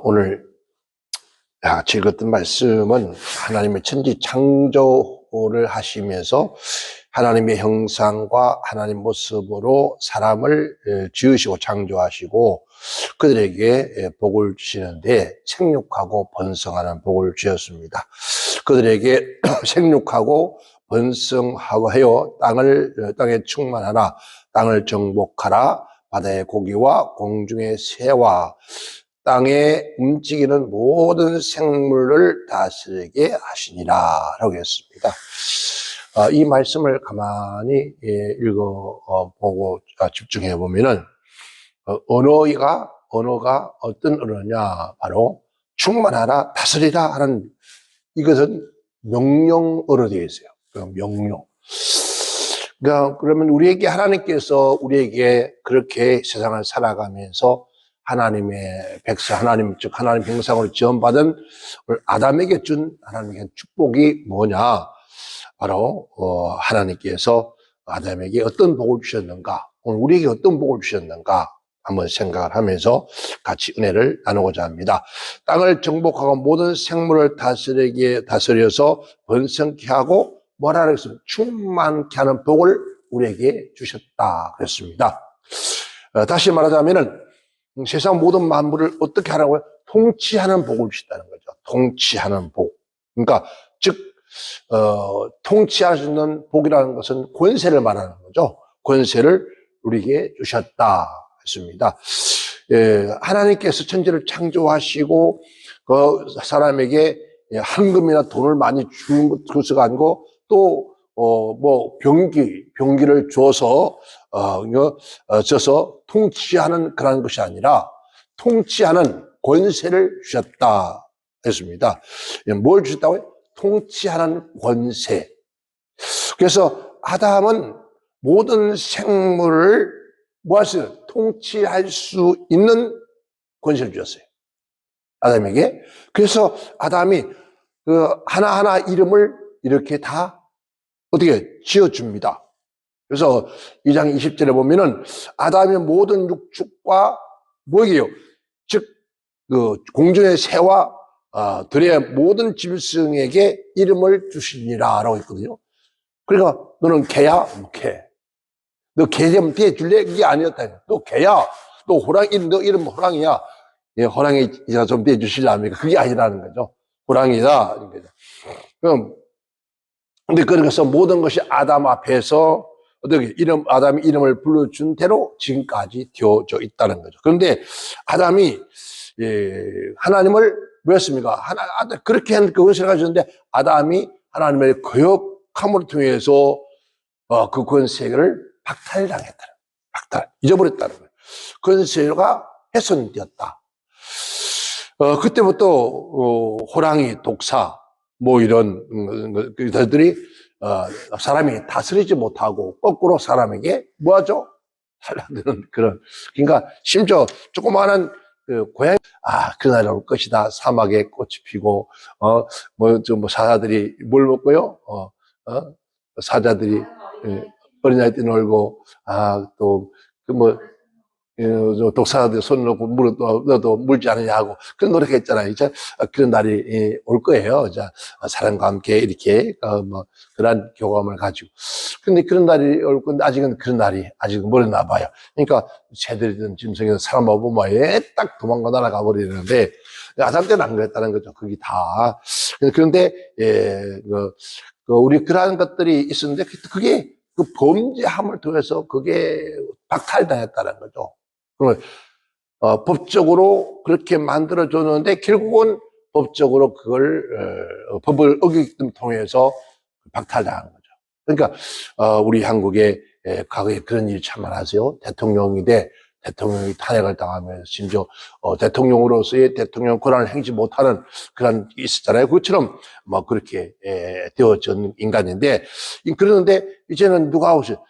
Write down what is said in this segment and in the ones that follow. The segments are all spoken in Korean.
오늘 읽었던 말씀은 하나님의 천지 창조를 하시면서 하나님의 형상과 하나님 모습으로 사람을 지으시고 창조하시고 그들에게 복을 주시는데 생육하고 번성하는 복을 주셨습니다. 그들에게 생육하고 번성하고 하여 땅에 충만하라, 땅을 정복하라, 바다의 고기와 공중의 새와 땅에 움직이는 모든 생물을 다스리게 하시니라 라고 했습니다. 이 말씀을 가만히 읽어보고 집중해 보면은 언어가 어떤 언어냐, 바로 충만하라, 다스리라 하는, 이것은 명령어로 되어 있어요. 명령. 그러면 우리에게, 하나님께서 우리에게 그렇게 세상을 살아가면서 하나님의 백성, 즉 하나님 형상으로 지원받은 아담에게 준 하나님의 축복이 뭐냐? 바로 하나님께서 아담에게 어떤 복을 주셨는가? 오늘 우리에게 어떤 복을 주셨는가? 한번 생각을 하면서 같이 은혜를 나누고자 합니다. 땅을 정복하고 모든 생물을 다스려서 번성케 하고 뭐라 그랬습니까? 충만케 하는 복을 우리에게 주셨다 그랬습니다. 다시 말하자면은 세상 모든 만물을 어떻게 하라고요? 통치하는 복을 주셨다는 거죠. 통치하는 복. 그러니까 즉 통치할 수 있는 복이라는 것은 권세를 말하는 거죠. 권세를 우리에게 주셨다 했습니다. 하나님께서 천지를 창조하시고 그 사람에게 황금이나 돈을 많이 주서가 아니고 또 병기를 줘서 통치하는 그런 것이 아니라 통치하는 권세를 주셨다 했습니다. 뭘 주셨다고요? 통치하는 권세. 그래서 아담은 모든 생물을 통치할 수 있는 권세를 주셨어요. 아담에게. 그래서 아담이 하나하나 이름을 이렇게 다 어떻게 지어줍니다. 그래서 2장 20절에 보면은 아담의 모든 육축과 뭐예요? 즉, 공중의 새와 들의 모든 짐승에게 이름을 주시니라 라고 했거든요. 그러니까 너는 개야? 개. 너 개 좀 대줄래? 그게 아니었다. 너 개야? 너 호랑이, 너 이름 호랑이야? 예, 호랑이 좀 대주실랍니까? 그게 아니라는 거죠. 호랑이다. 그럼 근데 그래서 모든 것이 아담 앞에서 어떻게 아담이 이름을 불러준 대로 지금까지 되어져 있다는 거죠. 그런데 아담이 하나님을 뭐였습니까? 그렇게 한 권세를 가졌는데 아담이 하나님의 거역함을 통해서 그 권세를 박탈당했다는, 잊어버렸다는 거예요. 권세가 훼손되었다. 그때부터 호랑이, 독사 이런 것들이 사람이 다스리지 못하고 거꾸로 사람에게 뭐하죠? 살아드는 그런. 그러니까 심지어 조그마한 고양이, 그날 올 것이다. 사막에 꽃이 피고 사자들이 뭘 먹고요? 사자들이 어린아이 때 놀고 독사들 손 놓고 너도 물지 않느냐고 그런 노력했잖아요. 그런 날이 올 거예요. 사람과 함께 이렇게 그런 교감을 가지고. 근데 그런 날이 올 건데 아직은 그런 날이 아직은 멀었나 봐요. 그러니까 새들이든 짐승이든 사람하고 보면 딱 도망가 날아가 버리는데 아담 때는 안 그랬다는 거죠. 그게 다. 그런데 우리 그러한 것들이 있었는데 그게 그 범죄함을 통해서 그게 박탈당했다는 거죠. 법적으로 그렇게 만들어줬는데 결국은 법적으로 그걸 법을 어기기 통해서 박탈당한 거죠. 그러니까 우리 한국에 과거에 그런 일이 참 많았어요. 대통령이 탄핵을 당하면서 심지어 대통령으로서의 대통령 권한을 행지 못하는 그런 게 있었잖아요. 그것처럼 그렇게 되어진 인간인데, 그러는데 이제는 누가 오셔?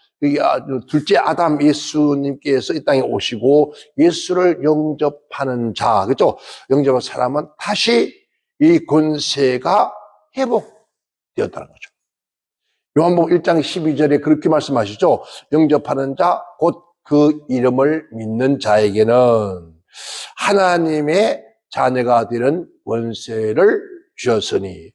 둘째 아담 예수님께서 이 땅에 오시고 예수를 영접하는 자, 그렇죠? 영접한 사람은 다시 이 권세가 회복되었다는 거죠. 요한복음 1장 12절에 그렇게 말씀하시죠. 영접하는 자, 곧 그 이름을 믿는 자에게는 하나님의 자녀가 되는 권세를 주셨으니.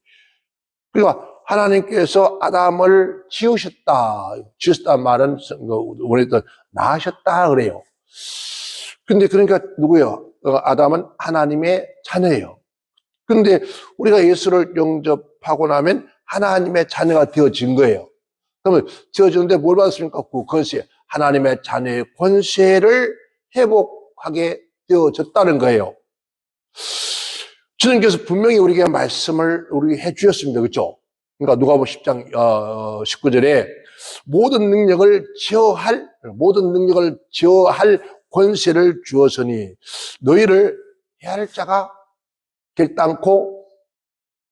그러니까 하나님께서 아담을 지으셨다. 지으셨다는 말은 원래도 낳으셨다 그래요. 근데 그러니까 누구예요? 아담은 하나님의 자녀예요. 근데 우리가 예수를 영접하고 나면 하나님의 자녀가 되어진 거예요. 그러면 되어졌는데 뭘 받았습니까? 그 권세. 하나님의 자녀의 권세를 회복하게 되어졌다는 거예요. 주님께서 분명히 우리에게 말씀을 우리에게 해주셨습니다. 그렇죠? 그러니까 누가복음 10장 19절에 모든 능력을 제어할 권세를 주었으니 너희를 해할 자가 결단코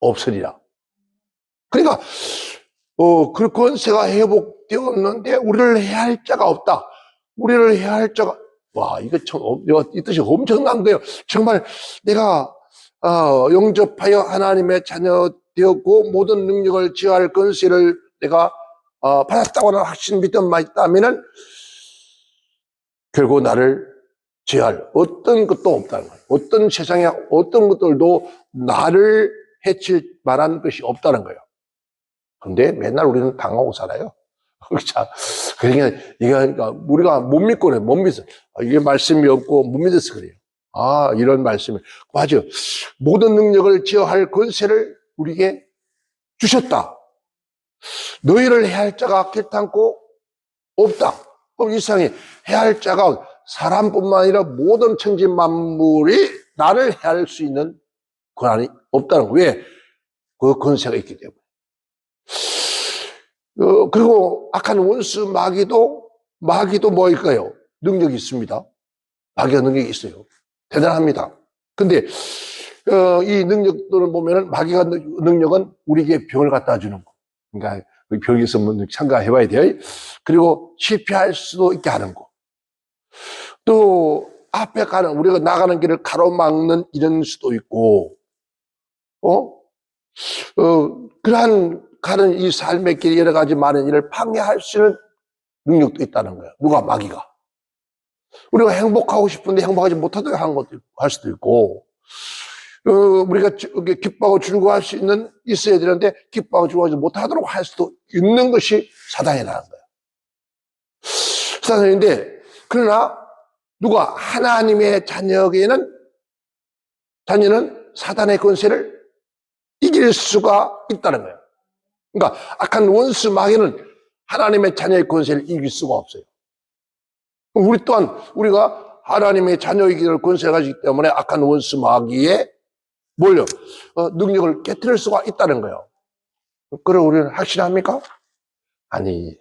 없으리라. 그러니까 그 권세가 회복되었는데 우리를 해할 자가 없다. 우리를 해할 자가, 와, 이거 참, 이 뜻이 엄청난 거예요. 정말 내가 영접하여 하나님의 자녀 되었고 모든 능력을 제어할 권세를 내가 받았다고 하는 확신 믿음만 있다면은 결국 나를 제어할 어떤 것도 없다는 거예요. 어떤 세상에 어떤 것들도 나를 해칠 만한 것이 없다는 거예요. 근데 맨날 우리는 당하고 살아요. 그러니까 그러니까 우리가 못 믿고 그래요. 못 믿어. 이게 말씀이 없고 못 믿어서 그래요. 이런 말씀을. 맞아요. 모든 능력을 제어할 권세를 우리에게 주셨다. 너희를 해할 자가 결단코 없다. 그럼 이 세상에 해할 자가 사람뿐만 아니라 모든 천지 만물이 나를 해할 수 있는 권한이 없다는 거예요. 왜? 그 권세가 있기 때문에. 그리고 악한 원수 마귀도 뭐일까요? 능력이 있습니다. 마귀가 능력이 있어요. 대단합니다. 근데 이 능력들을 보면은 마귀가 능력은 우리에게 병을 갖다 주는 거. 그러니까 병이 있으면 참가해 봐야 돼요. 그리고 실패할 수도 있게 하는 거. 또 앞에 우리가 나가는 길을 가로막는 이런 수도 있고, 그러한 가는 이 삶의 길 여러 가지 많은 일을 방해할 수 있는 능력도 있다는 거예요. 누가? 마귀가. 우리가 행복하고 싶은데 행복하지 못하도록 할 수도 있고, 우리가 기뻐하고 즐거워할 수 있어야 되는데 기뻐하고 즐거워하지 못하도록 할 수도 있는 것이 사단이라는 거예요. 사단인데, 그러나 누가? 하나님의 자녀는 사단의 권세를 이길 수가 있다는 거예요. 그러니까 악한 원수 마귀는 하나님의 자녀의 권세를 이길 수가 없어요. 우리 또한 우리가 하나님의 자녀이기를 권세를 가지기 때문에 악한 원수 마귀에 능력을 깨뜨릴 수가 있다는 거예요. 그걸 우리는 확신합니까? 아니,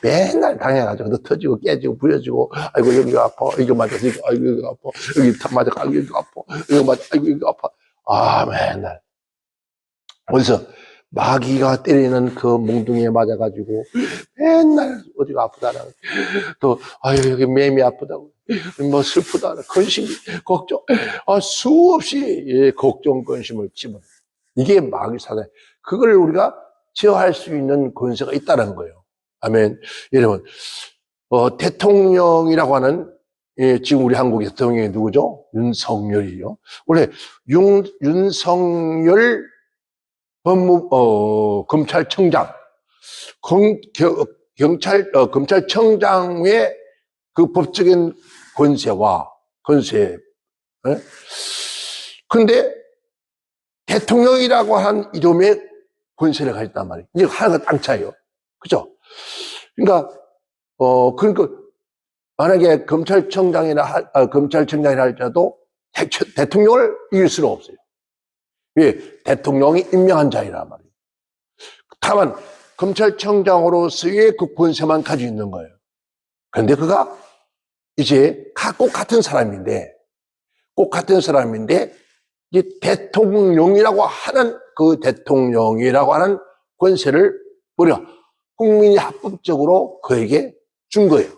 맨날 당해가지고 너 터지고 깨지고 부여지고, 아이고 여기가 아파, 이거 맞아, 아이고 여기가 아파, 여기 맞아, 아이고 여기가 아파, 이거 맞아, 아이고 여기가 아파. 맨날. 그래서 마귀가 때리는 그 몽둥이에 맞아가지고 맨날 어디가 아프다라, 또 여기 맴이 아프다고, 뭐 슬프다, 근심, 걱정, 수없이 걱정, 근심을 집어. 이게 마귀 사단. 그걸 우리가 제어할 수 있는 권세가 있다는 거예요. 아멘. 여러분, 대통령이라고 하는, 지금 우리 한국의 대통령이 누구죠? 윤석열이요. 원래 윤석열 검찰청장, 검찰청장의 그 법적인 권세. 근데 대통령이라고 하는 이름의 권세를 가졌단 말이에요. 이게 하나가 땅 차이요. 그죠? 그러니까, 만약에 검찰청장이라 할지라도 대통령을 이길 수는 없어요. 왜? 대통령이 임명한 자이란 말이에요. 다만, 검찰청장으로서의 그 권세만 가지고 있는 거예요. 그런데 그가 이제 꼭 같은 사람인데, 이 대통령이라고 하는 권세를 국민이 합법적으로 그에게 준 거예요.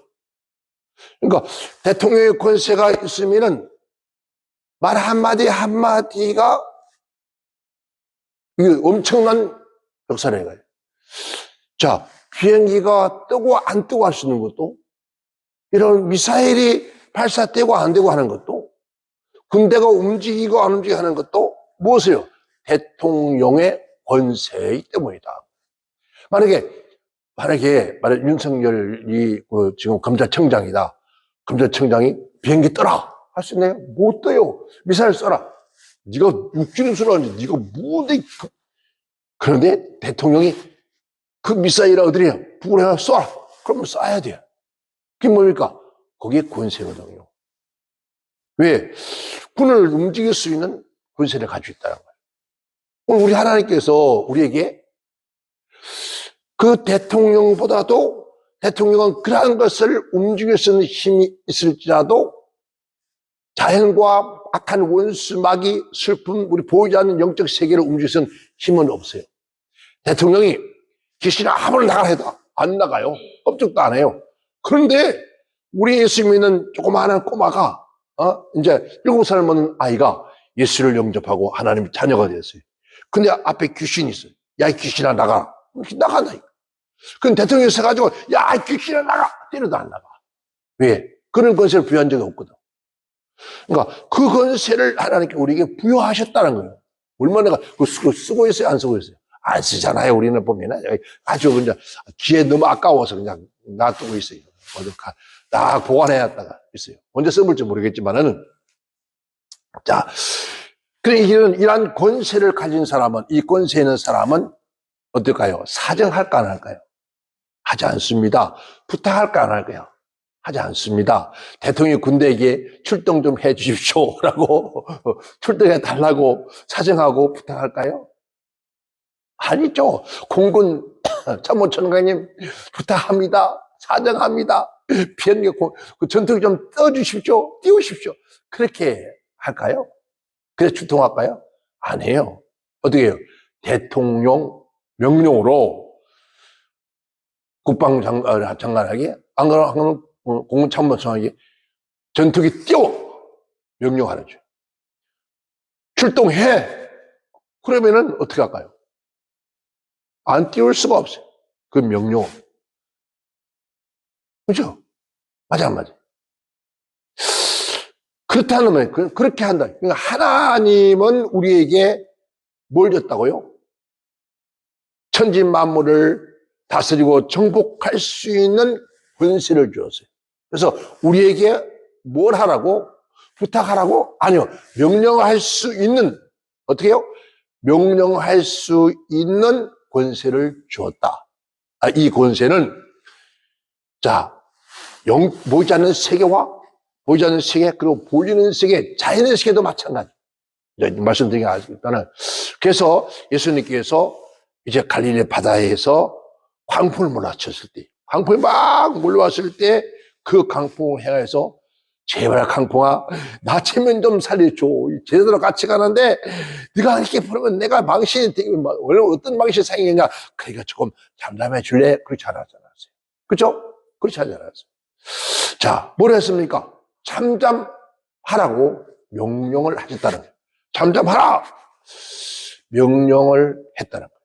그러니까 대통령의 권세가 있으면은 말 한마디가 이게 엄청난 역사라는 거예요. 자, 비행기가 뜨고 안 뜨고 할 수 있는 것도, 이런 미사일이 발사되고 안 되고 하는 것도 군대가 움직이고 안 움직이고 하는 것도 무엇이요? 대통령의 권세이기 때문이다. 만약에 윤석열이 지금 검찰청장이다. 검찰청장이 비행기 떠라 할 수 있나요? 못 떠요. 미사일 쏘라. 네가 육지를 쏘라는데 네가 뭔데? 그런데 대통령이 그 미사일을 어디래요? 북으로 해서 쏘라. 그러면 쏴야 돼요. 그게 뭡니까? 그게 권세거든요. 왜? 군을 움직일 수 있는 권세를 가지고 있다는 거예요. 오늘 우리 하나님께서 우리에게 그 대통령보다도 대통령은 그러한 것을 움직일 수 있는 힘이 있을지라도 자연과 악한 원수, 마귀, 슬픔, 우리 보이지 않는 영적 세계를 움직일 수 있는 힘은 없어요. 대통령이 귀신이 아무리 나가라 해도 안 나가요. 꼼짝도 안 해요. 그런데 우리 예수 믿는 조그마한 꼬마가 이제 7살 먹는 아이가 예수를 영접하고 하나님의 자녀가 되었어요. 근데 앞에 귀신이 있어요. 야, 이 귀신아 나가. 나간다. 그럼 대통령이 서가지고 야, 이 귀신아 나가. 때려도 안 나가. 왜? 그런 권세를 부여한 적이 없거든. 그러니까 그 권세를 하나님께 우리에게 부여하셨다는 거예요. 얼마나 그거 쓰고 있어요? 안 쓰고 있어요? 안 쓰잖아요. 우리는 보면 아주 그냥 기회 너무 아까워서 그냥 놔두고 있어요. 다 보관해놨다가 있어요. 언제 써볼지 모르겠지만은 자, 그래 이런 권세를 가진 사람은 이 권세 있는 사람은 어떨까요? 사정할까 안 할까요? 하지 않습니다. 부탁할까 안 할까요? 하지 않습니다. 대통령이 군대에게 출동 좀 해 주십시오라고 출동해 달라고 사정하고 부탁할까요? 아니죠. 공군 참모총장님 부탁합니다. 사정합니다. 비행기 전투기 좀 떠주십시오. 띄우십시오. 그렇게 할까요? 그래서 출동할까요? 안 해요. 어떻게 해요? 대통령 명령으로 국방장관에게 안 그러면 공군참모총장에게 전투기 띄워 명령하는 거죠. 출동해. 그러면은 어떻게 할까요? 안 띄울 수가 없어요. 그 명령. 그죠? 맞아, 안 맞아? 그렇다는 거예요. 그렇게 한다. 그러니까 하나님은 우리에게 뭘 줬다고요? 천지 만물을 다스리고 정복할 수 있는 권세를 주었어요. 그래서 우리에게 뭘 하라고? 부탁하라고? 아니요. 명령할 수 있는, 어떻게 해요? 명령할 수 있는 권세를 주었다. 이 권세는, 자, 보이지 않는 세계와 보이지 않는 세계, 그리고 보이는 세계, 자연의 세계도 마찬가지. 말씀드린 게 아니다는. 그래서 예수님께서 이제 갈릴리 바다에서 광풍을 몰아쳤을 때, 광풍이 막 몰려왔을 때 그 광풍을 향해서 제발 광풍아, 나 체면 좀 살려줘. 제대로 같이 가는데 네가 이렇게 부르면 내가 망신이 되게 원래 어떤 망신이 생기냐. 그러니까 조금 잠잠해 줄래? 그렇지 않았잖아요. 그렇죠? 그렇지 않았어요. 자, 뭘 했습니까? 잠잠하라고 명령을 하셨다는 거예요. 잠잠하라! 명령을 했다는 거예요.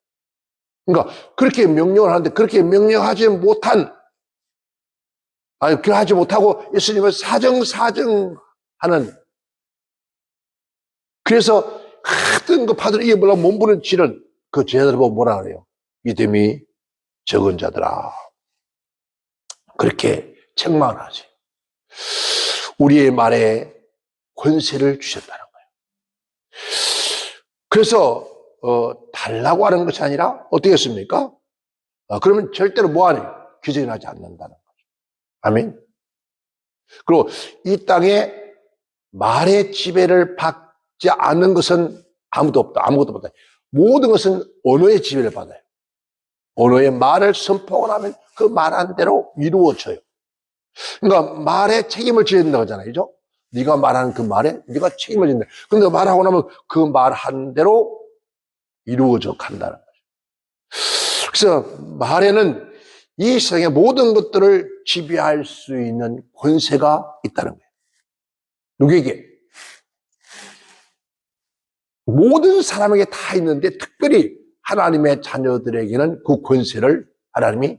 그러니까 그렇게 명령을 하는데 그렇게 명령하지 못한, 그렇게 하지 못하고 예수님을 사정하는, 그래서 하여튼 그 파도를 이겨보려고 몸부림치는 그 제자들 보고 뭐라 그래요? 믿음이 적은 자들아. 그렇게 책망을 하지. 우리의 말에 권세를 주셨다는 거예요. 그래서 달라고 하는 것이 아니라 어떻게 했습니까? 그러면 절대로 뭐하네요? 규정하지 않는다는 거죠. 아멘. 그리고 이 땅에 말의 지배를 받지 않는 것은 아무도 없다. 아무것도 없다. 모든 것은 언어의 지배를 받아요. 언어의 말을 선포하고 나면 그 말한 대로 이루어져요. 그러니까 말에 책임을 져야 된다고 하잖아요. 그죠? 네가 말하는 그 말에 네가 책임을 진다. 그런데 말하고 나면 그 말한 대로 이루어져 간다는 거죠. 그래서 말에는 이 세상의 모든 것들을 지배할 수 있는 권세가 있다는 거예요. 누구에게? 모든 사람에게 다 있는데 특별히 하나님의 자녀들에게는 그 권세를 하나님이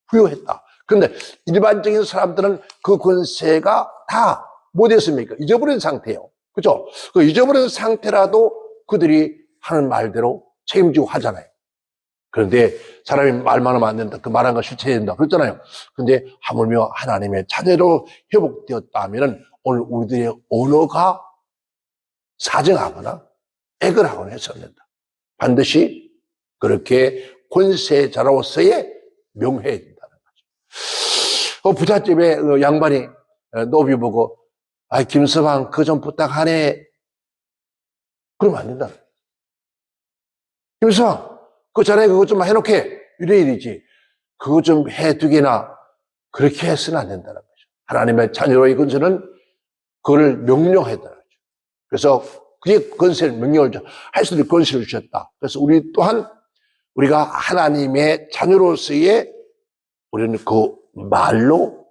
부여했다. 그런데 일반적인 사람들은 그 권세가 다 뭐 됐습니까? 잊어버린 상태예요. 그죠? 그 잊어버린 상태라도 그들이 하는 말대로 책임지고 하잖아요. 그런데 사람이 말만 하면 안 된다. 그 말한 거 실천해야 된다. 그랬잖아요. 근데 하물며 하나님의 자녀로 회복되었다 하면은 오늘 우리들의 언어가 사정하거나 액을 하거나 해서는 된다. 반드시 그렇게 권세자로서의 명해야 된다는 거죠. 부잣집에 양반이 노비 보고, 아, 김서방, 그거 좀 부탁하네. 그러면 안 된다. 김서방, 그 자네 그거 좀 해놓게. 이래 일이지. 그거 좀 해두게나. 그렇게 해서는 안 된다는 거죠. 하나님의 자녀로의 권세는 그걸 명령해야 된다는 거죠. 그래서 그게 권세를 명령을 할 수 있는 권세를 주셨다. 그래서 우리 또한 우리가 하나님의 자녀로서의 우리는 그 말로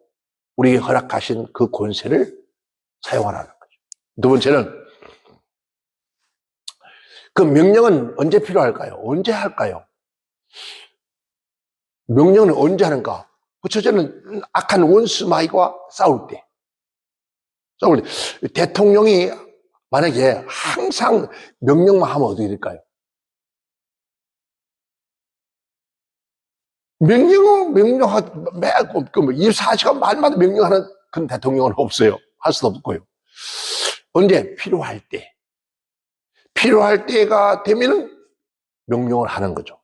우리에게 허락하신 그 권세를 사용하라는 거죠. 두 번째는 그 명령은 언제 필요할까요? 언제 할까요? 명령은 언제 하는가? 첫째는 악한 원수 마귀와 싸울 때. 대통령이 만약에 항상 명령만 하면 어떻게 될까요? 명령하고 24시간 말마다 명령하는 그런 대통령은 없어요. 할 수도 없고요. 언제? 필요할 때. 필요할 때가 되면 명령을 하는 거죠.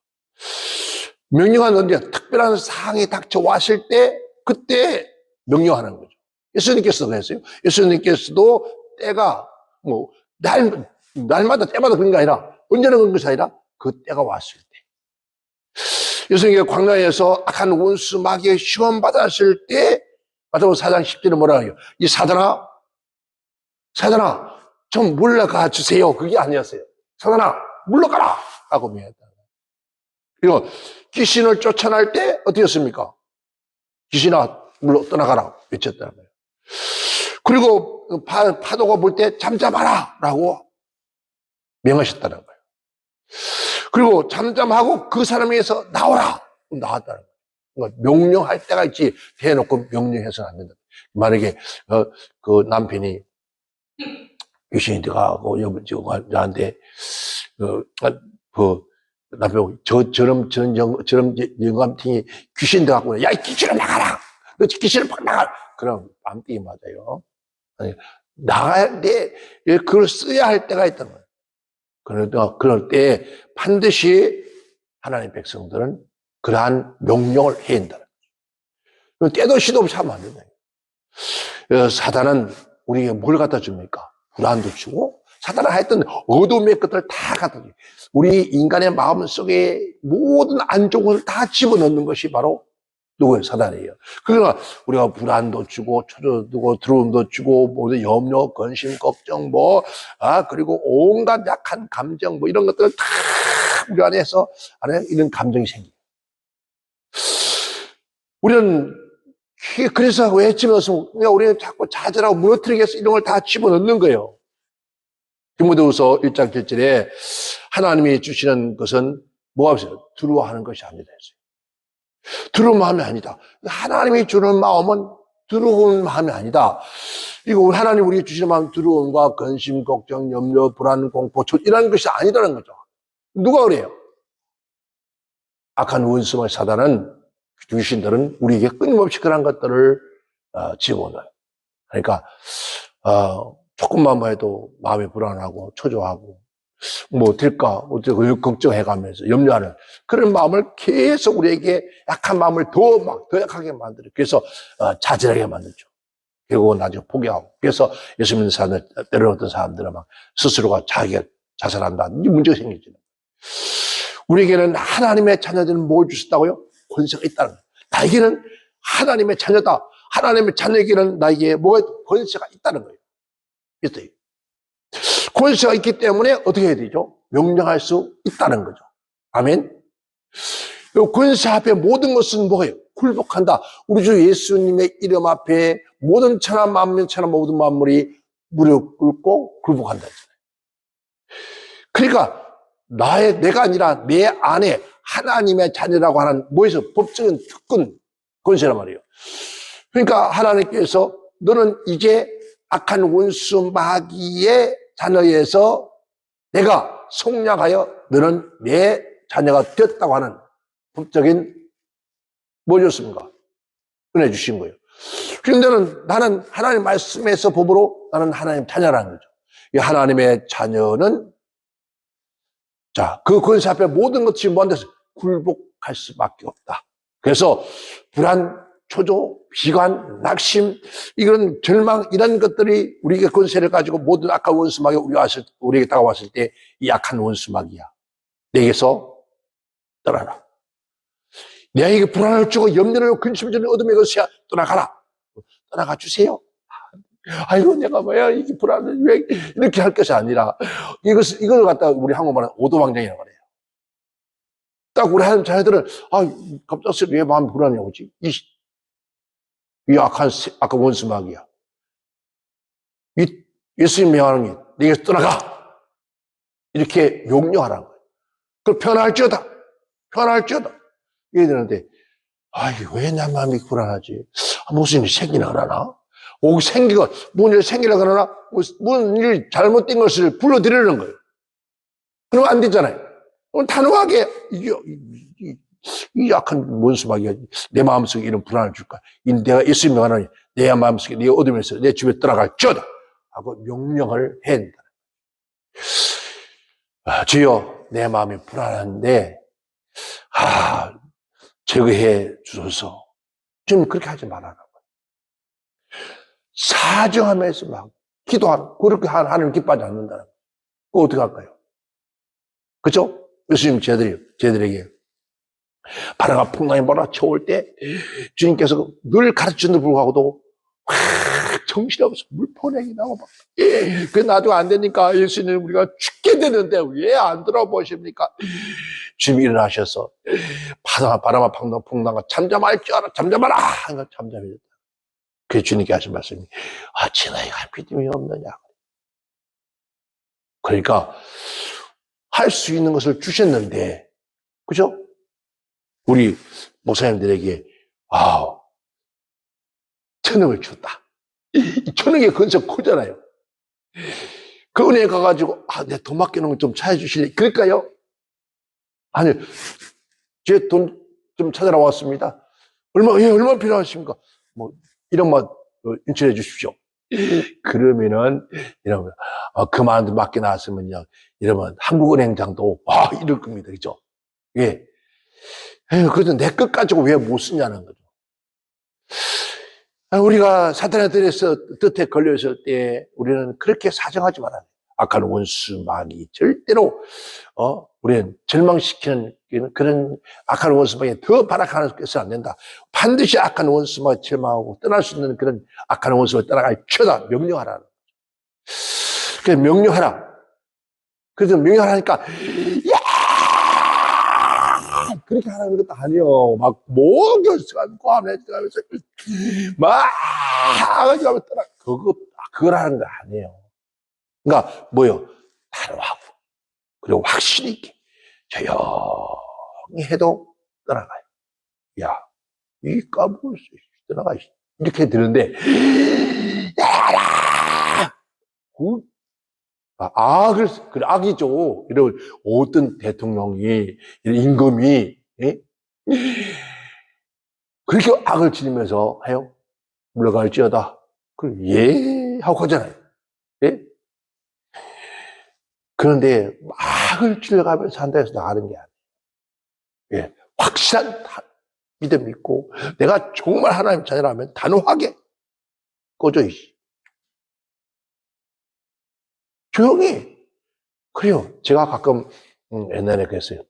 명령은 언제? 특별한 사항이 닥쳐왔을 때, 그때 명령하는 거죠. 예수님께서도 그랬어요. 예수님께서도 때가, 날마다 때마다 그런 게 아니라, 언제나 그런 것이 아니라, 그 때가 왔을 때. 예수님께서 광야에서 악한 원수 마귀의 시험 받았을 때, 마태복음 4장 10절에 뭐라 해요? 이 사단아, 좀 물러가 주세요. 그게 아니었어요. 사단아, 물러가라! 하고 명했다. 그리고 귀신을 쫓아낼 때 어떻게 했습니까? 귀신아, 물러 떠나가라. 외쳤다는 거예요. 그리고 파도가 불 때 잠잠하라! 라고 명하셨다는 거예요. 그리고 잠잠하고 그 사람에게서 나오라! 나왔다는 거예요. 그러니까 명령할 때가 있지, 대놓고 명령해서는 안 된다. 만약에, 그 남편이 귀신이 들어가고, 나한테, 남편, 저런 영감탱이 귀신 들어가고, 야, 이 귀신을 나가라! 너 귀신을 팍 나가! 그럼 맘때기 맞아요. 아니, 나갈 때, 그걸 써야 할 때가 있다는 거예요. 그러니까, 그럴 때 반드시 하나님의 백성들은 그러한 명령을 해야 된다는 거예요. 때도 시도 없이 하면 안 된다. 사단은 우리에게 뭘 갖다 줍니까? 불안도 주고, 사단은 하여튼 어둠의 것들을 다 갖다 줘요. 우리 인간의 마음 속에 모든 안 좋은 것을 다 집어넣는 것이 바로 누구예요? 사단이에요. 그러니까 우리가 불안도 주고, 초조도 주고, 두려움도 주고, 모든 염려, 근심, 걱정, 그리고 온갖 약한 감정, 이런 것들을 다 우리 안에서, 이런 감정이 생겨요. 우리는 그래서 외치면서 우리는 자꾸 좌절하고 무너뜨리기 위해서 이런 걸 다 집어넣는 거예요. 디모데후서 1장 7절에 하나님이 주시는 것은 뭐가 없어요? 두려워하는 것이 아니다 했어요. 두려운 마음이 아니다. 하나님이 주는 마음은 두려운 마음이 아니다. 이거 하나님 우리에게 주시는 마음 두려움과 근심, 걱정, 염려, 불안, 공포, 이런 것이 아니다는 거죠. 누가 그래요? 악한 원수와 사단은 귀신들은 우리에게 끊임없이 그런 것들을 집어넣어요. 그러니까 조금만 해도 마음이 불안하고 초조하고 될까 어떻게 걱정해가면서 염려하는 그런 마음을 계속 우리에게 약한 마음을 더 약하게 만들어요. 그래서 자질하게 만들죠. 결국은 나중에 포기하고. 그래서 예수 믿는 사람들 때로는 어떤 사람들은 막 스스로가 자살한다. 이 문제가 생기죠. 우리에게는 하나님의 자녀들은 뭘 주셨다고요? 권세가 있다는 거예요. 나에게는 하나님의 자녀다. 하나님의 자녀에게는 나에게 뭐가 권세가 있다는 거예요. 있어요. 권세가 있기 때문에 어떻게 해야 되죠? 명령할 수 있다는 거죠. 아멘. 권세 앞에 모든 것은 뭐예요? 굴복한다. 우리 주 예수님의 이름 앞에 모든 천하 만민 천하 모든 만물이 무릎 꿇고 굴복한다. 그러니까 내가 아니라 내 안에 하나님의 자녀라고 하는 뭐에서 법적인 특권 권세란 말이에요. 그러니까 하나님께서 너는 이제 악한 원수 마귀의 자녀에서 내가 속량하여 너는 내 자녀가 되었다고 하는 법적인 뭐였습니까? 은혜 주신 거예요. 그런데 나는 하나님 말씀에서 법으로 나는 하나님 자녀라는 거죠. 이 하나님의 자녀는 자, 그 권세 앞에 모든 것이 뭐한데서 굴복할 수밖에 없다. 그래서 불안, 초조, 비관, 낙심, 이런 절망, 이런 것들이 우리에게 권세를 가지고 모든 악한 원수막이 우리에게 다가왔을 때 이 악한 원수막이야. 내게서 떠나라. 내에게 불안을 주고 염려를 근심을 주는 어둠의 것이야. 떠나가라. 떠나가 주세요. 아이고, 내가 뭐야, 이게 불안을 왜 이렇게 할 것이 아니라 이걸 갖다가 우리 한국말은 오도방정이라고 그래요. 딱 우리 하나님 자녀들은, 갑작스레 왜 마음이 불안해 오지? 이 악한 원수막이야. 예수님 명하는 게, 내게서 떠나가! 이렇게 용려하라는 거예요. 그걸 편할지어다! 이게 되는데, 왜 내 마음이 불안하지? 무슨 일이 생기나 그러나? 무슨 일이 생기나 그러나? 무슨 일이 잘못된 것을 불러들이는 거예요. 그러면 안 되잖아요. 그럼 단호하게, 이 약한 원수막이 내 마음속에 이런 불안을 줄까? 내가 예수님 명하노니 내 마음속에 네 어둠에서 내 집에 들어갈지어다 하고 명령을 해야 된다. 주여, 내 마음이 불안한데 제거해 주소서. 지금 그렇게 하지 말라는 거예요. 사정하면서 막 기도하는, 그렇게 하나님 기뻐하지 않는다는 거예요. 그거 어떻게 할까요? 그죠? 예수님 저희들에게 바다가 풍랑이 몰아쳐올 때 주님께서 늘 가르치는데 불구하고도 정신없어 물포내기 나고 막 그 나도 안 되니까 예수님 우리가 죽게 되는데 왜 안 들어보십니까? 주님이 일어나셔서 바다가 풍랑과 잠잠할 줄 알아 잠잠하라 하니까 잠잠해졌다. 그래서 주님께 하신 말씀이 지나이가 믿음이 없느냐. 그러니까 할 수 있는 것을 주셨는데 그죠? 우리 목사님들에게 천억을 줬다. 이 천억의 건설 크잖아요. 그 은혜에 가가지고 내 돈 맡겨놓은 거 좀 찾아주실래? 그럴까요? 아니, 제 돈 좀 찾아라 왔습니다. 얼마 필요하십니까? 이런 인출해 주십시오. 그러면은 이러면 그만 맡겨놨으면요. 이러면 한국은행장도 이럴 겁니다. 그죠? 예. 그래도 내 것 가지고 왜 못 쓰냐는 거죠. 우리가 사탄의 뜻에 걸려있을 때 우리는 그렇게 사정하지 말아야 돼요. 악한 원수, 마귀 절대로 우리는 절망시키는 그런 악한 원수 마귀에 더 발악하는 것은 안 된다. 반드시 악한 원수 마귀 절망하고 떠날 수 있는 그런 악한 원수를 떠나갈 쳐다 명령하라는 거죠. 그래서 명령하라. 그래서 명령하라니까 그렇게 하라는 것도 아니에요. 막, 결승하고 하면서, 막, 하면서 떠나. 그걸 하는 거 아니에요. 그러니까, 단호하고, 그리고 확신 있게, 조용히 해도 떠나가요. 야, 이 까먹을 수 있어. 떠나가. 이렇게 되는데, 그래, 악이죠. 이런 어떤 대통령이, 이런 임금이, 예? 그렇게 악을 지니면서 해요. 물러갈지어다. 그럼 하고 가잖아요. 예? 그런데 악을 지려가면서 한다 해서 나가는 게 아니에요. 예. 확실한 믿음 있고 내가 정말 하나님 자녀라면 단호하게 꺼져 있지. 조용히. 그래요. 제가 가끔 옛날에 그랬어요.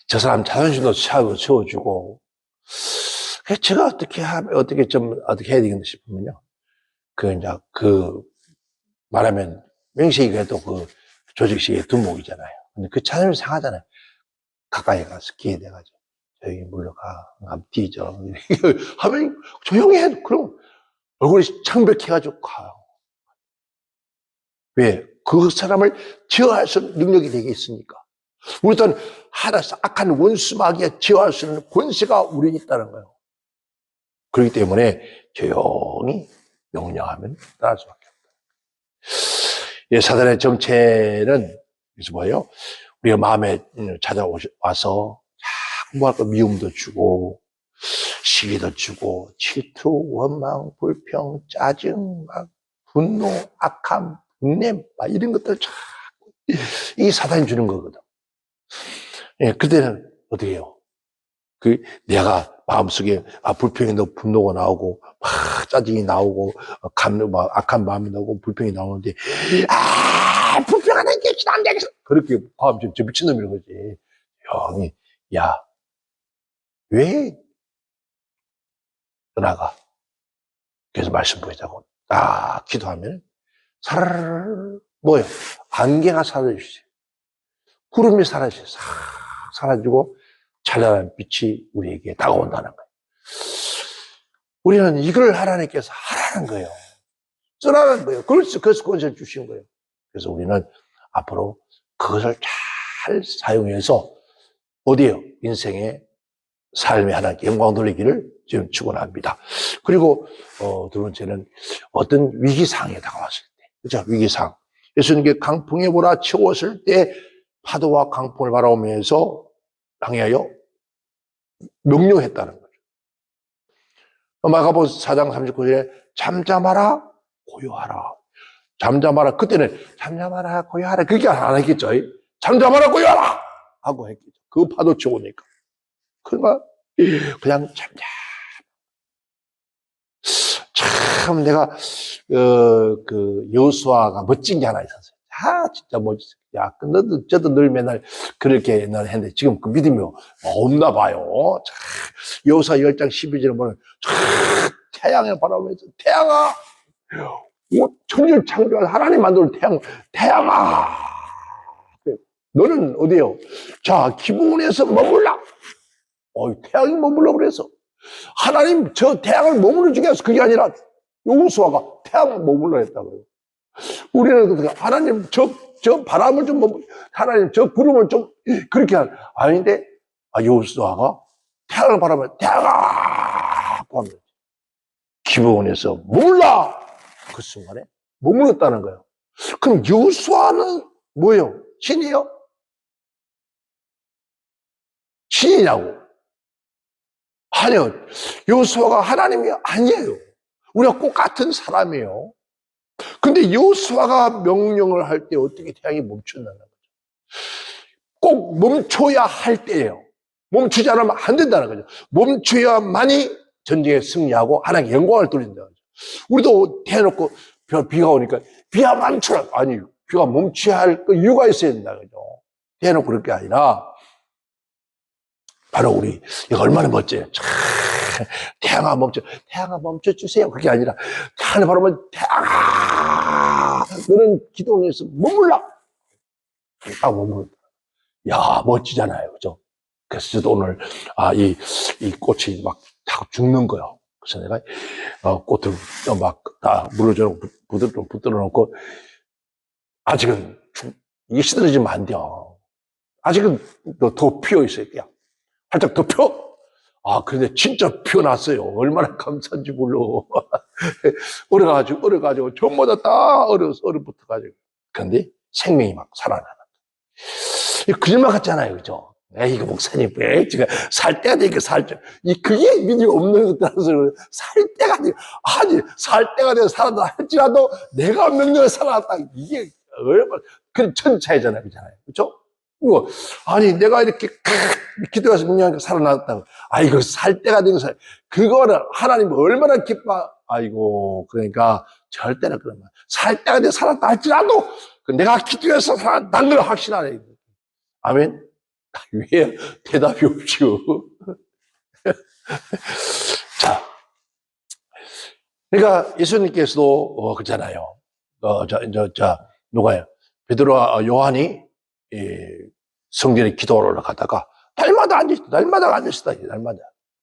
저 사람 자존심도 채워주고 제가 어떻게 해야 되겠나 싶으면요. 말하면 명식이도 조직식의 두목이잖아요. 근데 그 자존심 상하잖아요. 가까이 가서 기회돼가지고 저기 물러가 앞 뒤져 하면 조용히 해도 그럼 얼굴이 창백해가지고 가요. 왜? 그 사람을 제어할 수 있는 능력이 되게 있으니까. 우리는 악한 원수 마귀에 제어할 수 있는 권세가 우리에 있다는 거예요. 그렇기 때문에 조용히 명령하면 따를 수밖에 없다. 예, 사단의 정체는 그래서 뭐예요? 우리가 마음에 찾아와서 자꾸 뭐랄까 미움도 주고 시기도 주고 질투, 원망, 불평, 짜증, 막 분노, 악함, 분냄 막 이런 것들 자꾸 이 사단이 주는 거거든. 예, 그때는 어떻게 해요? 내가 마음속에 불평이 나고 분노가 나오고 막 짜증이 나오고 막 악한 마음이 나오고 불평이 나오는데 불평하는 게 안 되겠어. 그렇게 마음 저 미친놈이라는 거지. 형이 야 왜 떠나가? 그래서 말씀 보이자고 기도하면 사르르 뭐예요? 안개가 사라지시죠. 구름이 사라지죠. 사라지고 찬란한 빛이 우리에게 다가온다는 거예요. 우리는 이걸 하나님께서 하라는 거예요. 쓰라는 거예요. 그래서 그것을 주신 거예요. 그래서 우리는 앞으로 그것을 잘 사용해서 어디에요? 인생의 삶의 하나님께 영광 돌리기를 지금 축원합니다. 그리고 두 번째는 어떤 위기상에 다가왔을 때, 그렇죠? 위기상. 예수님께 강풍에 몰아치웠을 때 파도와 강풍을 바라보면서 항해하여 명령했다는 거죠. 마가복음 4장 39절에 잠잠하라 고요하라. 잠잠하라. 그때는 잠잠하라 고요하라 그렇게 안 했겠죠. 잠잠하라 고요하라 하고 했겠죠. 그 파도 치우니까. 그러니까 그냥 잠잠. 참 내가 여호수아가 멋진 게 하나 있었어요. 진짜 멋있어. 야, 저도 늘 맨날 그렇게 옛날에 했는데 지금 그 믿음이 없나 봐요. 여호수아 10장 12절에 보면 태양을 바라보면서 태양아, 천지를 창조한 하나님 만든 태양아, 너는 어디요? 자, 기브온에서 머물라. 태양이 머물러 그래서 하나님 저 태양을 머물러 주게 해서 그게 아니라 여호수아가 태양을 머물러 했다고요. 우리는 하나님 저 바람을 좀 하나님 저 구름을 좀 그렇게 아닌데 여호수아가 태양을 바라보면 태양아 하면 기브온에서 머물라. 그 순간에 머물렀다는 거예요. 그럼 여호수아는 뭐예요? 신이에요? 신이냐고? 아니요. 여호수아가 하나님이 아니에요. 우리가 꼭 같은 사람이에요. 근데 여호수아가 명령을 할 때 어떻게 태양이 멈춘다는 거죠. 꼭 멈춰야 할 때예요. 멈추지 않으면 안 된다는 거죠. 멈춰야만이 전쟁에 승리하고 하나님께 영광을 돌린다는 거죠. 우리도 대놓고 비가 오니까 비가 멈추라. 아니, 비가 멈춰야 할 이유가 있어야 된다는 거죠. 대놓고 그럴 게 아니라 바로 우리 이거 얼마나 멋져요. 태양아 멈춰주세요. 그게 아니라 하늘 바라보면 태양아 너는 기도원에서 머물라. 딱 머물러. 야, 멋지잖아요. 그죠? 그래서 저도 오늘 이 꽃이 막 다 죽는 거예요. 그래서 내가 꽃을 막 다 물어줘 붙들어 놓고 아직은 이게 시들어지면 안 돼요. 아직은 더 피어 있어요. 그냥 활짝 더 펴. 그런데 진짜 피어났어요. 얼마나 감사한지 몰라. 얼어가지고 전부 다 얼어붙어가지고. 그런데 생명이 막 살아나는. 거짓말 같잖아요. 그죠? 이거 목사님, 왜 제가 살 때가 되니까 그게 믿음이 없는 것들라서 살 때가 되니까, 살 때가 되어 살아났다 할지라도 내가 명령을 살아났다. 이게 얼마나, 그 천차이잖아요. 그죠? 내가 이렇게 기도해서 명령하니까 살아났다고. 이거 살 때가 되는 살. 그거는 하나님 얼마나 기뻐. 그러니까 절대로 그러면 살 때가 되어 살았다 할지라도 내가 기도해서 살아난 걸 확신하네. 아멘. 왜 대답이 없죠? 자, 그러니까 예수님께서도 그렇잖아요. 누가요? 베드로와 요한이 성전에 기도하러 올라가다가 날마다 앉으시다.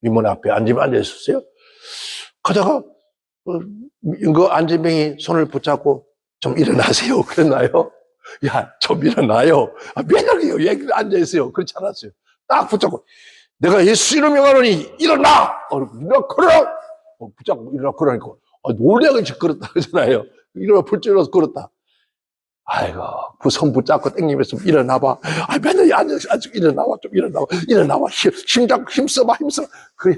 민문 앞에 앉아 있었어요. 가다가 그 안진뱅이 손을 붙잡고 좀 일어나세요. 그랬나요? 야, 좀 일어나요. 맨날 여기 앉아있어요. 그렇지 않았어요. 딱 붙잡고, 내가 예수 이름 명하노니 일어나! 내가 걸어! 붙잡고 일어나 그러니까 놀래가지고 걸었다 그러잖아요. 일어나 불질러서 걸었다. 아이고, 그 손 붙잡고 땡기면서 일어나봐. 맨날 앉아서 일어나봐, 좀 일어나봐, 일어나봐. 힘써봐. 그래,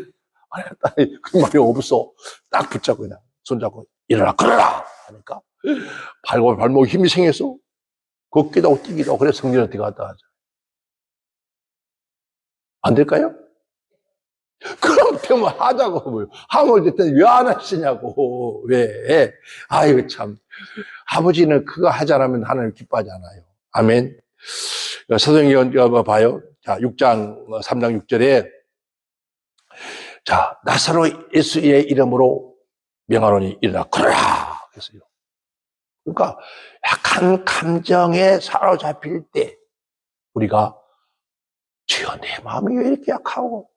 그 말이 없어. 딱 붙잡고 그냥 손잡고 일어나, 걸어라! 하니까 발목 힘이 생겨서 걷기도 하고 뛰기도 하고 그래 성전한테 갔다 하죠. 안 될까요? 그렇다면 하자고, 뭐요. 하면 됐더니 왜 안 하시냐고, 왜. 아이고, 참. 아버지는 그거 하자라면 하나님 기뻐하잖아요. 아멘. 사도행전 봐요. 자, 6장, 3장 6절에, 자, 나사로 예수의 이름으로 명하노니 일어나, 걸어라! 그랬어요. 그러니까 약한 감정에 사로잡힐 때, 우리가, 주여, 내 마음이 왜 이렇게 약하고,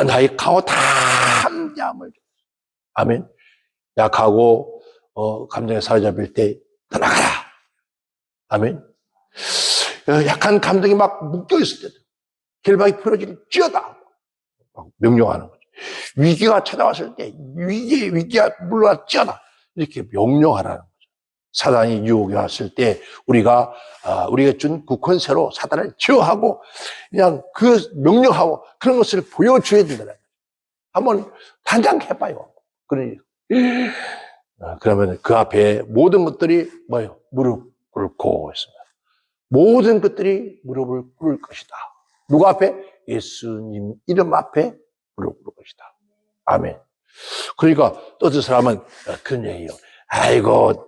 나의 강호 다 함잠을 줘. 아멘. 약하고 감정에 사로잡힐 때 떠나가라. 아멘. 약한 감정이 막 묶여있을 때도 결박이 풀어지길 찌어다. 막 명령하는 거죠. 위기가 찾아왔을 때 위기가 물러와 찌어다. 이렇게 명령하라는 거죠. 사단이 유혹이 왔을 때 우리가 준 그 권세로 사단을 제어하고 그냥 그 명령하고 그런 것을 보여줘야 된다는 거예요. 한번 단장 해봐요. 그러면 그 앞에 모든 것들이 뭐예요? 무릎 꿇고 있습니다. 모든 것들이 무릎을 꿇을 것이다. 누구 앞에? 예수님 이름 앞에 무릎 꿇을 것이다. 아멘. 그러니까 또 어떤 사람은 그런 얘기예요. 아이고,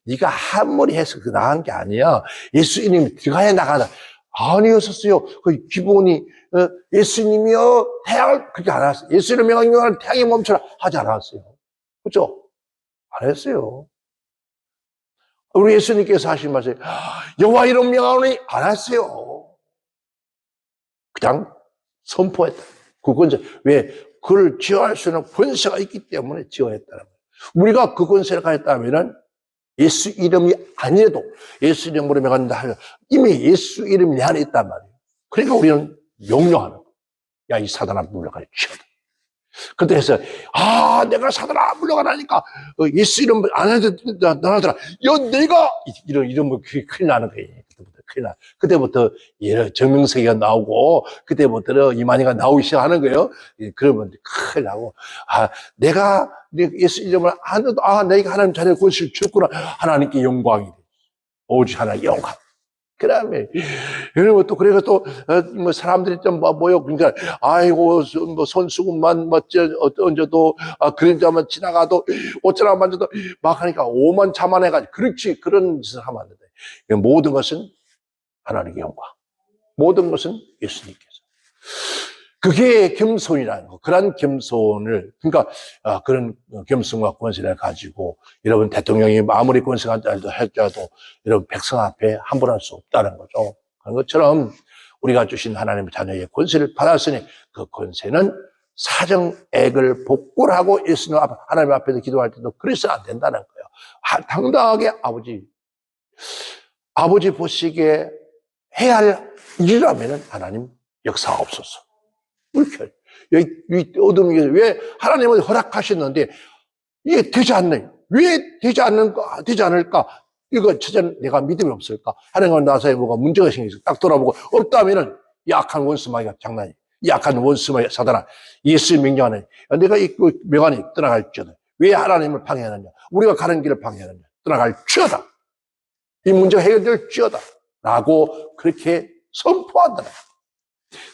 네가 한머리 해서 그 나간 게 아니야. 예수 이름이 들어가야 나가다. 아니었었어요. 그 기본이 예수님이요 태양을 그렇게 안 했어요. 예수 이름 명하면 태양이 멈춰라 하지 않았어요. 그렇죠? 안 했어요. 우리 예수님께서 하신 말씀 여호와 이름 명하노니 안 했어요. 그냥 선포했다. 그 권세. 왜? 그를 지어할 수 있는 권세가 있기 때문에 지어했다는 거예요. 우리가 그 권세를 가졌다면은 예수 이름이 아니래도 예수 이름으로 명한다 하면 이미 예수 이름이 내 안에 있단 말이에요. 그러니까 우리는 명령하는 거예요. 야, 이 사단아 물러가라. 그때 해서 내가 사단아 물러가라니까 예수 이름 안 해도 나더라. 내가 이러면 큰일 나는 거예요. 그때부터 정명석이가 나오고 그때부터 이만희가 나오기 시작하는 거예요. 그러면 큰일 나고 내가 예수 이름을 안 해도 내가 하나님 자녀의 권세를 줬구나. 하나님께 영광이 돼. 오직 하나님께 영광. 그다음에 여러분 또 그래서 또 뭐 사람들이 좀 모여 그러니까 아이고 뭐 손수건만 얹어도 그림자만 지나가도 옷자락 만져도 막 하니까 오만 자만해가지고 그렇지 그런 짓을 하면 안 된다. 모든 것은 하나님의 영광. 모든 것은 예수님께서. 그게 겸손이라는 거. 그런 겸손을 그러니까 그런 겸손과 권세를 가지고 여러분 대통령이 아무리 권세가 할지라도 여러분 백성 앞에 함부로 할 수 없다는 거죠. 그런 것처럼 우리가 주신 하나님의 자녀의 권세를 받았으니 그 권세는 사정액을 복구를 하고 예수님 앞에 하나님 앞에서 기도할 때도 그래서는 안 된다는 거예요. 당당하게 아버지 보시기에 해야 할 일이라면 하나님 역사가 없었어. 이렇게 여기 어둠이 왜 하나님은 허락하셨는데 이게 되지 않나요? 왜 되지 않을까? 이거 찾아 내가 믿음이 없을까? 하나님은 나사에 뭐가 문제가 생겨서 딱 돌아보고 없다면은 약한 원수마귀가 장난이. 약한 원수마귀 사단아 예수의 명령하는 내가 이 명안이 떠나갈지어다. 왜 하나님을 방해하느냐? 우리가 가는 길을 방해하느냐? 떠나갈지어다. 이 문제가 해결될지어다. 라고 그렇게 선포한다.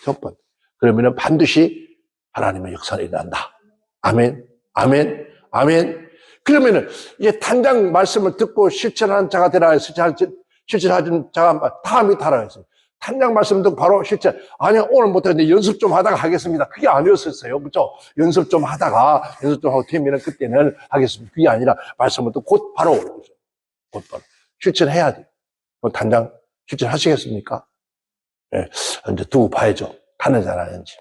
선포. 그러면은 반드시 하나님의 역사가 일어난다. 아멘, 아멘, 아멘. 그러면은 이제 단장 말씀을 듣고 실천하는 자가 되라 해서 실천하는 자가 다음이 타라 했어요. 단장 말씀 듣고 바로 실천. 아니 오늘 못하는데 연습 좀 하다가 하겠습니다. 그게 아니었었어요, 그렇죠? 연습 좀 하고 되면은 그때는 하겠습니다. 그게 아니라 말씀을 듣고 곧 바로 실천해야 돼요. 단장 실천하시겠습니까? 네, 이제 두고 봐야죠. 하는지 안 하는지.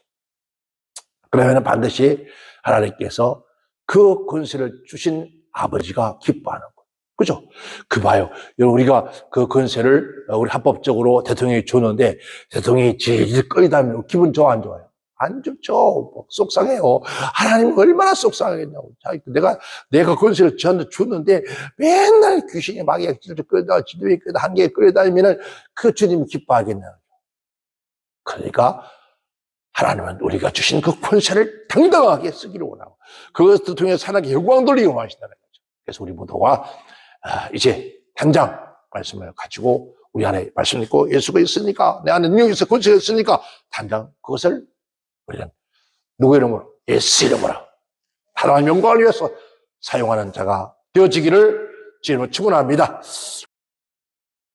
그러면 반드시 하나님께서 그 권세를 주신 아버지가 기뻐하는 거예요. 그죠? 그 봐요. 우리가 그 권세를 우리 합법적으로 대통령이 줬는데 대통령이 질질 끌다 하면 기분 좋아 안 좋아요? 안 좋죠. 속상해요. 하나님 얼마나 속상하겠냐고. 내가 권세를 저한테 줬는데 맨날 귀신이 마귀가 끌어다, 지도에 끌어다, 한계에 끌어다니면은 그 주님이 기뻐하겠냐고. 그러니까 하나님은 우리가 주신 그 권세를 당당하게 쓰기를 원하고 그것을 통해 하나님께 영광 돌리기 원하신다는 거죠. 그래서 우리 모두가 이제 당장 말씀을 가지고 우리 안에 말씀 있고 예수가 있으니까 내 안에 능력이 있어 권세가 있으니까 당장 그것을 우리는 누구 이름으로? 예수 이름으로 하나님 영광을 위해서 사용하는 자가 되어지기를 주님으로 축원합니다.